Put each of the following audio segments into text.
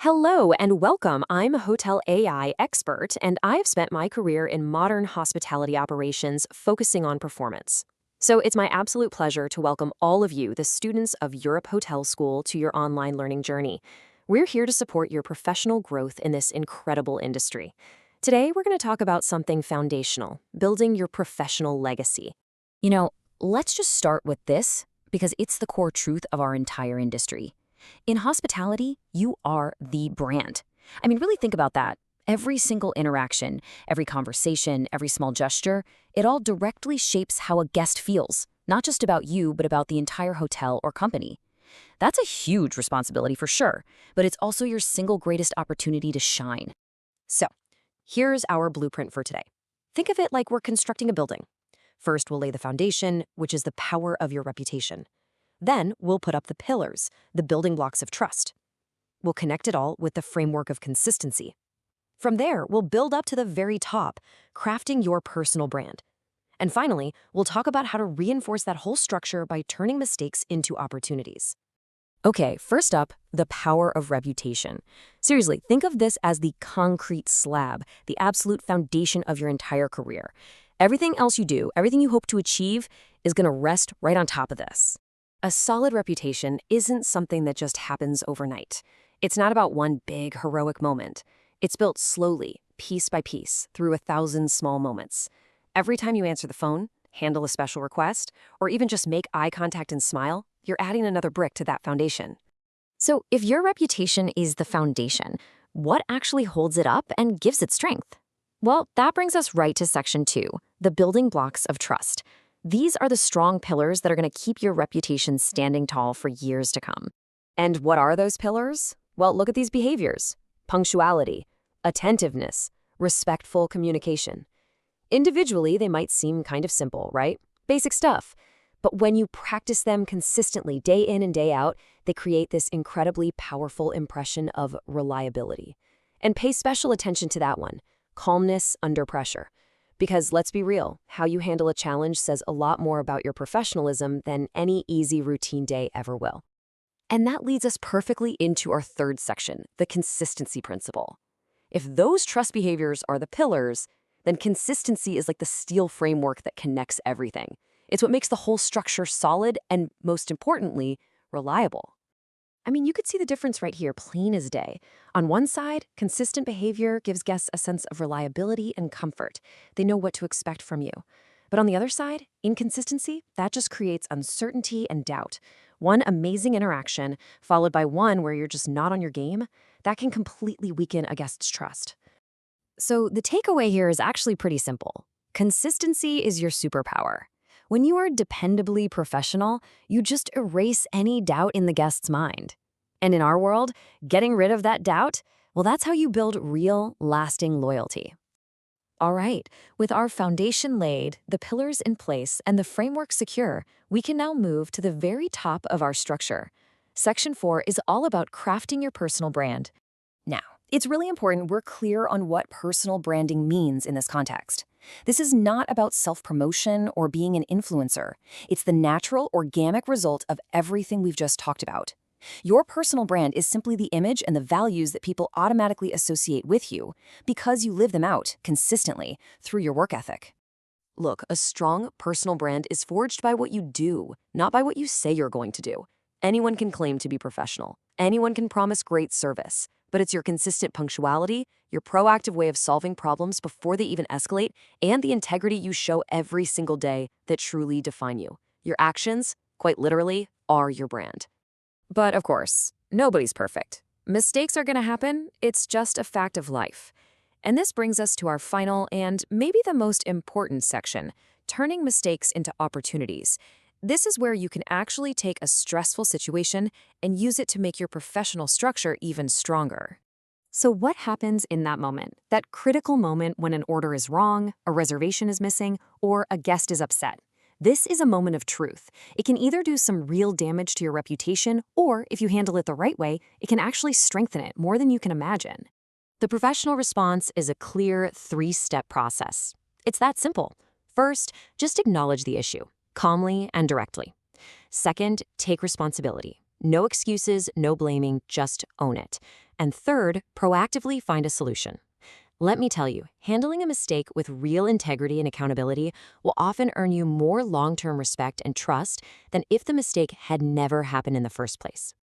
Hello and welcome. I'm a hotel AI expert, and I've spent my career in modern hospitality operations focusing on performance. So it's my absolute pleasure to welcome all of you, the students of Europe Hotel School, to your online learning journey. We're here to support your professional growth in this incredible industry. Today, we're going to talk about something foundational, building your professional legacy. You know, let's just start with this because it's the core truth of our entire industry. In hospitality, you are the brand. I mean, really think about that. Every single interaction, every conversation, every small gesture, it all directly shapes how a guest feels, not just about you, but about the entire hotel or company. That's a huge responsibility for sure, but it's also your single greatest opportunity to shine. So, here's our blueprint for today. Think of it like we're constructing a building. First, we'll lay the foundation, which is the power of your reputation. Then, we'll put up the pillars, the building blocks of trust. We'll connect it all with the framework of consistency. From there, we'll build up to the very top, crafting your personal brand. And finally, we'll talk about how to reinforce that whole structure by turning mistakes into opportunities. Okay, first up, the power of reputation. Seriously, think of this as the concrete slab, the absolute foundation of your entire career. Everything else you do, everything you hope to achieve, is going to rest right on top of this. A solid reputation isn't something that just happens overnight. It's not about one big, heroic moment. It's built slowly, piece by piece, through 1,000 small moments. Every time you answer the phone, handle a special request, or even just make eye contact and smile, you're adding another brick to that foundation. So if your reputation is the foundation, what actually holds it up and gives it strength? Well, that brings us right to section 2, the building blocks of trust. These are the strong pillars that are going to keep your reputation standing tall for years to come. And what are those pillars? Well, look at these behaviors: punctuality, attentiveness, respectful communication. Individually, they might seem kind of simple, right? Basic stuff. But when you practice them consistently, day in and day out, they create this incredibly powerful impression of reliability. And pay special attention to that one: calmness under pressure. Because let's be real, how you handle a challenge says a lot more about your professionalism than any easy routine day ever will. And that leads us perfectly into our third section, the consistency principle. If those trust behaviors are the pillars, then consistency is like the steel framework that connects everything. It's what makes the whole structure solid and, most importantly, reliable. I mean, you could see the difference right here, plain as day. On one side, consistent behavior gives guests a sense of reliability and comfort. They know what to expect from you. But on the other side, inconsistency, that just creates uncertainty and doubt. One amazing interaction, followed by one where you're just not on your game, that can completely weaken a guest's trust. So the takeaway here is actually pretty simple. Consistency is your superpower. When you are dependably professional, you just erase any doubt in the guest's mind. And in our world, getting rid of that doubt, well, that's how you build real, lasting loyalty. All right, with our foundation laid, the pillars in place, and the framework secure, we can now move to the very top of our structure. Section 4 is all about crafting your personal brand. Now, it's really important we're clear on what personal branding means in this context. This is not about self-promotion or being an influencer. It's the natural, organic result of everything we've just talked about. Your personal brand is simply the image and the values that people automatically associate with you because you live them out consistently through your work ethic. Look, a strong personal brand is forged by what you do, not by what you say you're going to do. Anyone can claim to be professional. Anyone can promise great service. But it's your consistent punctuality, your proactive way of solving problems before they even escalate, and the integrity you show every single day that truly define you. Your actions, quite literally, are your brand. But of course, nobody's perfect. Mistakes are going to happen. It's just a fact of life. And this brings us to our final and maybe the most important section, turning mistakes into opportunities. This is where you can actually take a stressful situation and use it to make your professional structure even stronger. So what happens in that moment, that critical moment when an order is wrong, a reservation is missing, or a guest is upset? This is a moment of truth. It can either do some real damage to your reputation, or if you handle it the right way, it can actually strengthen it more than you can imagine. The professional response is a clear 3-step process. It's that simple. First, just acknowledge the issue, calmly and directly. Second, take responsibility. No excuses, no blaming, just own it. And third, proactively find a solution. Let me tell you, handling a mistake with real integrity and accountability will often earn you more long-term respect and trust than if the mistake had never happened in the first place.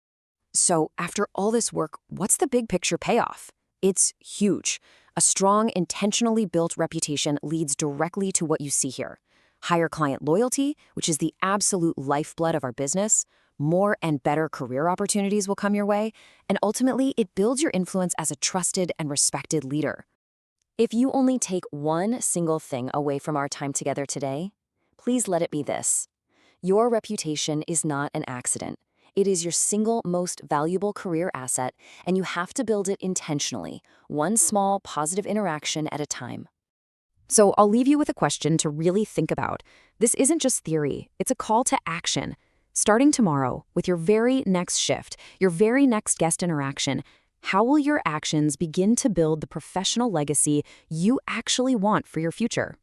So, after all this work, what's the big picture payoff? It's huge. A strong, intentionally built reputation leads directly to what you see here: higher client loyalty, which is the absolute lifeblood of our business. More and better career opportunities will come your way, and ultimately, it builds your influence as a trusted and respected leader. If you only take one single thing away from our time together today, please let it be this: your reputation is not an accident. It is your single most valuable career asset, and you have to build it intentionally, one small positive interaction at a time. So I'll leave you with a question to really think about. This isn't just theory, it's a call to action. Starting tomorrow, with your very next shift, your very next guest interaction, how will your actions begin to build the professional legacy you actually want for your future?